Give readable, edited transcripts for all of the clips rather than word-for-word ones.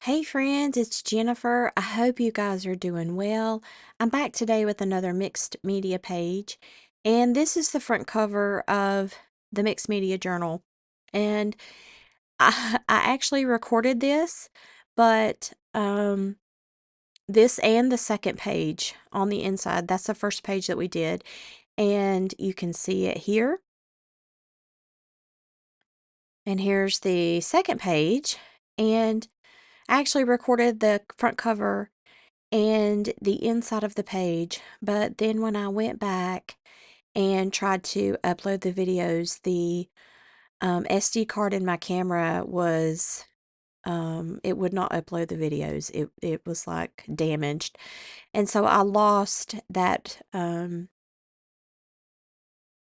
Hey friends, it's Jennifer. I hope you guys are doing well. I'm back today with another mixed media page, and this is the front cover of the Mixed Media Journal. And I actually recorded this, but this and the second page on the inside, that's the first page that we did, and you can see it here. And here's the second page, and I actually recorded the front cover and the inside of the page, but then when I went back and tried to upload the videos, the SD card in my camera was it would not upload the videos. It was like damaged, and so I lost that those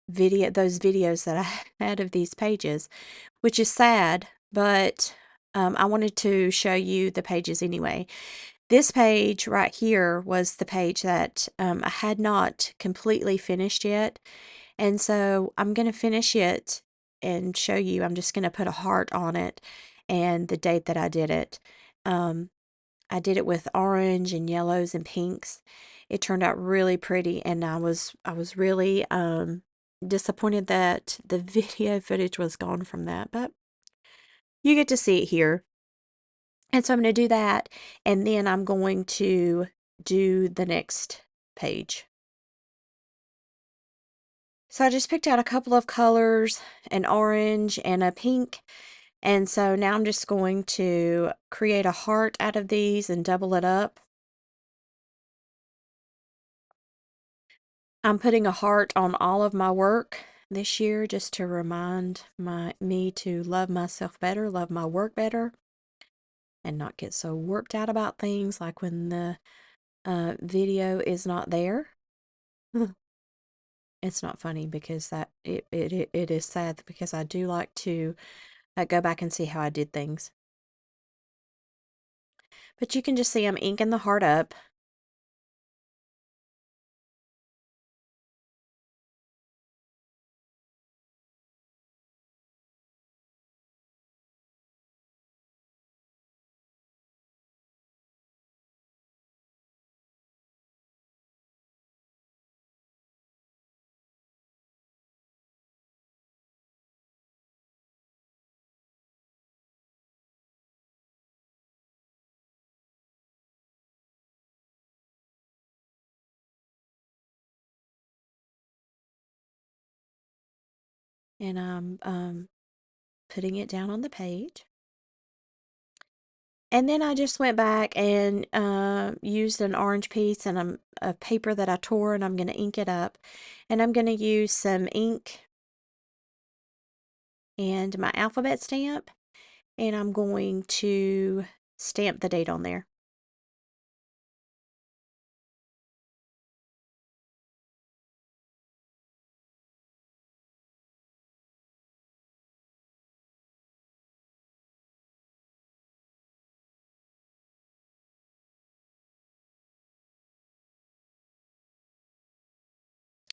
videos that I had of these pages, which is sad, but I wanted to show you the pages anyway. This page right here was the page that I had not completely finished yet. And so I'm going to finish it and show you. I'm just going to put a heart on it and the date that I did it. Um, I did it with orange and yellows and pinks. It turned out really pretty, and I was really disappointed that the video footage was gone from that, but you get to see it here. And so I'm going to do that, and then I'm going to do the next page. So I just picked out a couple of colors, an orange and a pink. And so now I'm just going to create a heart out of these and double it up. I'm putting a heart on all of my work this year just to remind me to love myself better, love my work better, and not get so worked out about things like when the video is not there. It's not funny because it is sad because I do like to go back and see how I did things. But you can just see I'm inking the heart up. And I'm putting it down on the page. And then I just went back and used an orange piece and a paper that I tore, and I'm going to ink it up. And I'm going to use some ink and my alphabet stamp, and I'm going to stamp the date on there.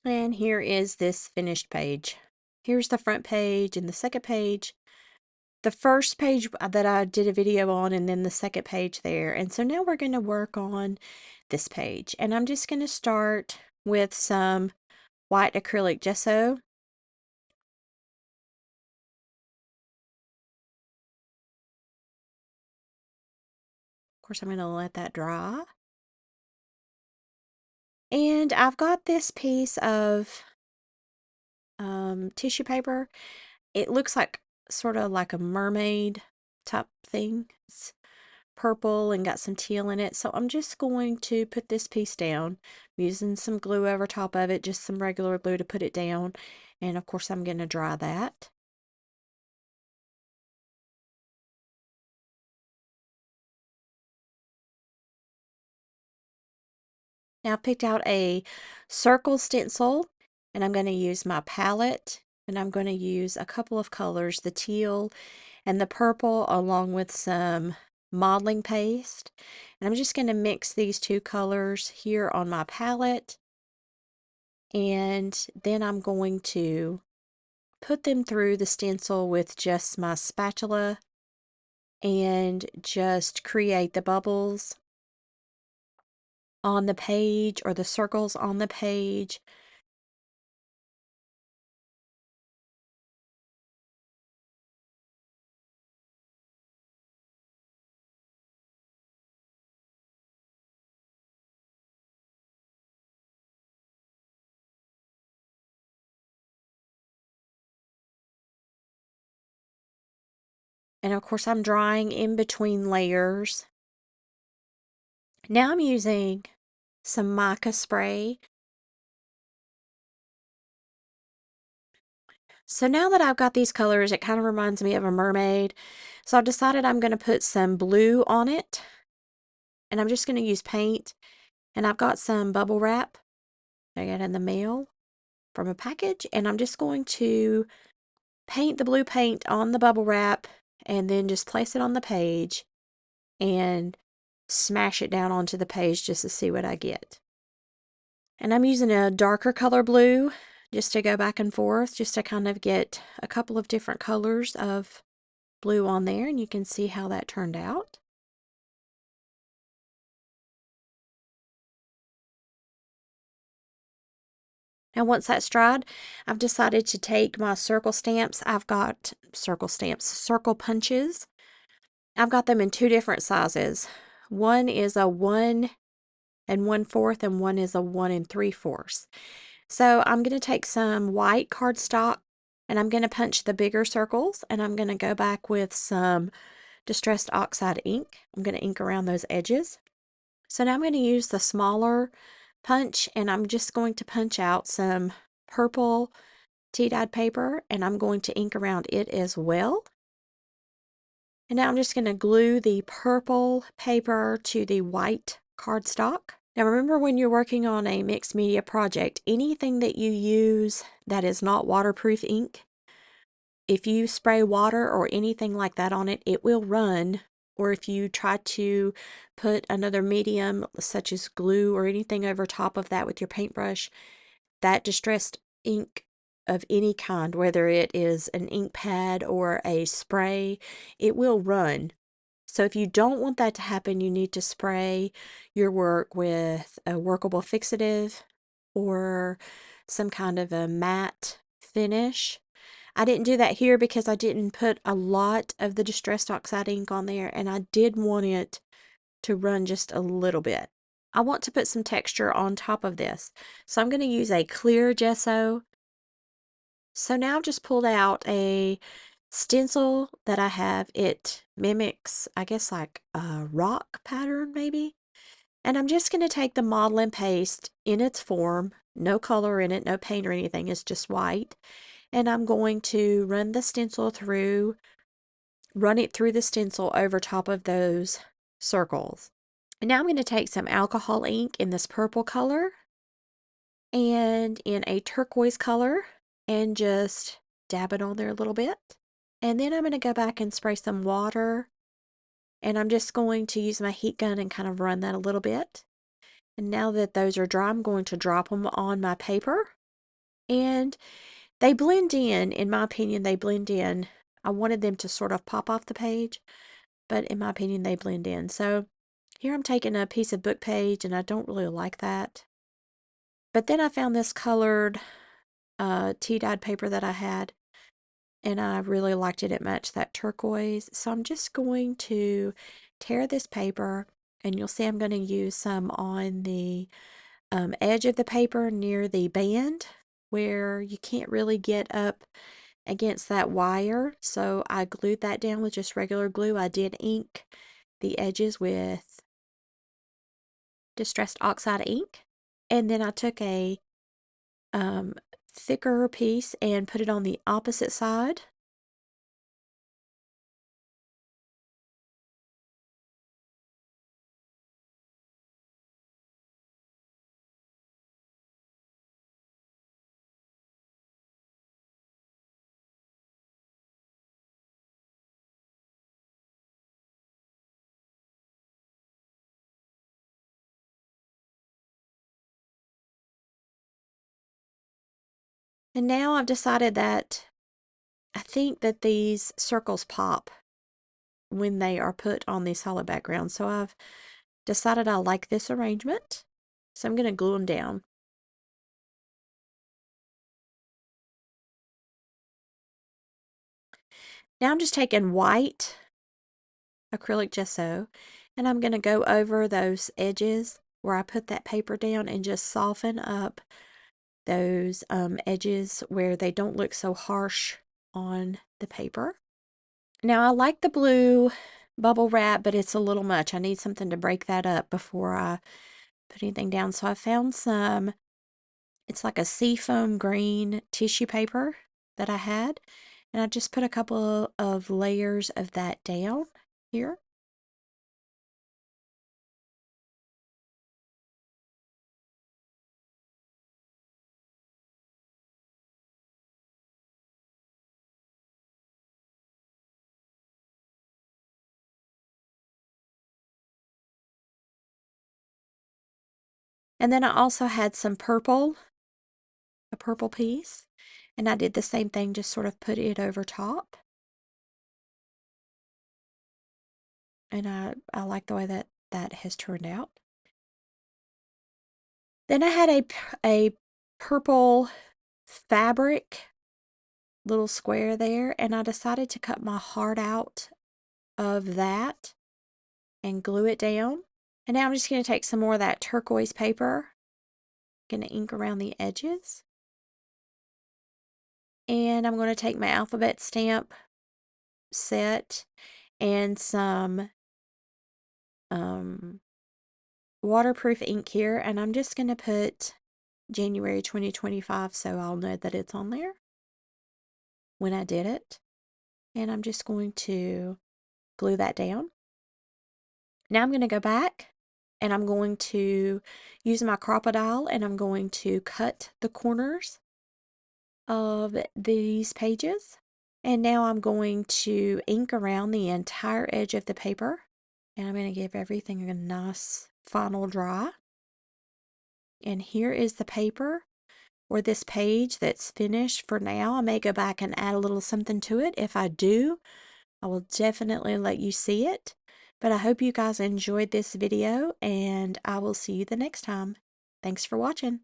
And here is this finished page. Here's the front page and the second page. The first page that I did a video on, and then the second page there. And so now we're going to work on this page. And I'm just going to start with some white acrylic gesso. Of course, I'm going to let that dry. And I've got this piece of tissue paper. It looks like sort of like a mermaid type thing. It's purple and got some teal in it. So I'm just going to put this piece down, using some glue over top of it, just some regular glue to put it down. And of course, I'm going to dry that. Now I picked out a circle stencil, and I'm going to use my palette, and I'm going to use a couple of colors, the teal and the purple, along with some modeling paste. And I'm just going to mix these two colors here on my palette, and then I'm going to put them through the stencil with just my spatula and just create the bubbles on the page or the circles on the page. And of course, I'm drawing in between layers. Now I'm using some mica spray. So now that I've got these colors, it kind of reminds me of a mermaid. So I've decided I'm going to put some blue on it. And I'm just going to use paint. And I've got some bubble wrap I got in the mail from a package. And I'm just going to paint the blue paint on the bubble wrap and then just place it on the page and smash it down onto the page just to see what I get. And I'm using a darker color blue just to go back and forth, just to kind of get a couple of different colors of blue on there, and you can see how that turned out. Now once that's dried, I've decided to take my circle stamps. I've got circle punches. I've got them in two different sizes. One is a 1 1/4 and one is a 1 3/4. So I'm going to take some white cardstock and I'm going to punch the bigger circles, and I'm going to go back with some Distressed Oxide ink. I'm going to ink around those edges. So now I'm going to use the smaller punch, and I'm just going to punch out some purple tea-dyed paper, and I'm going to ink around it as well. And now I'm just going to glue the purple paper to the white cardstock. Now remember, when you're working on a mixed media project, anything that you use that is not waterproof ink, if you spray water or anything like that on it, it will run. Or if you try to put another medium such as glue or anything over top of that with your paintbrush, that distressed ink of any kind, whether it is an ink pad or a spray, it will run. So if you don't want that to happen, you need to spray your work with a workable fixative or some kind of a matte finish. I didn't do that here because I didn't put a lot of the Distressed Oxide ink on there, and I did want it to run just a little bit. I want to put some texture on top of this, so I'm going to use a clear gesso. So now I've just pulled out a stencil that I have. It mimics, I guess, like a rock pattern maybe. And I'm just going to take the modeling paste in its form, no color in it, no paint or anything, it's just white. And I'm going to run the stencil through, run it through the stencil over top of those circles. And now I'm going to take some alcohol ink in this purple color and in a turquoise color and just dab it on there a little bit. And then I'm going to go back and spray some water, and I'm just going to use my heat gun and kind of run that a little bit. And now that those are dry, I'm going to drop them on my paper, and they blend in my opinion, they blend in. I wanted them to sort of pop off the page, but in my opinion, they blend in. So here I'm taking a piece of book page, and I don't really like that. But then I found this colored tea-dyed paper that I had, and I really liked it. It matched that turquoise. So I'm just going to tear this paper, and you'll see I'm going to use some on the edge of the paper near the band where you can't really get up against that wire. So I glued that down with just regular glue. I did ink the edges with Distressed Oxide ink. And then I took a um, thicker piece and put it on the opposite side. And now I've decided that I think that these circles pop. when they are put on the solid background. So I've decided I like this arrangement. So I'm going to glue them down. Now I'm just taking white acrylic gesso, and I'm going to go over those edges where I put that paper down and just soften up those edges where they don't look so harsh on the paper. Now I like the blue bubble wrap, but it's a little much. I need something to break that up before I put anything down. So I found some, it's like a seafoam green tissue paper that I had, and I just put a couple of layers of that down here. And then I also had some purple, a purple piece, and I did the same thing, just sort of put it over top. And I like the way that has turned out. Then I had a purple fabric little square there, and I decided to cut my heart out of that and glue it down. And now I'm just going to take some more of that turquoise paper, going to ink around the edges. And I'm going to take my alphabet stamp set and some waterproof ink here, and I'm just going to put January 2025 so I'll know that it's on there when I did it. And I'm just going to glue that down. Now I'm going to go back and I'm going to use my Crop-A-Dile and I'm going to cut the corners of these pages. And now I'm going to ink around the entire edge of the paper, and I'm going to give everything a nice final dry. And here is the paper, or this page that's finished for now. I may go back and add a little something to it. If I do, I will definitely let you see it. But I hope you guys enjoyed this video, and I will see you the next time. Thanks for watching.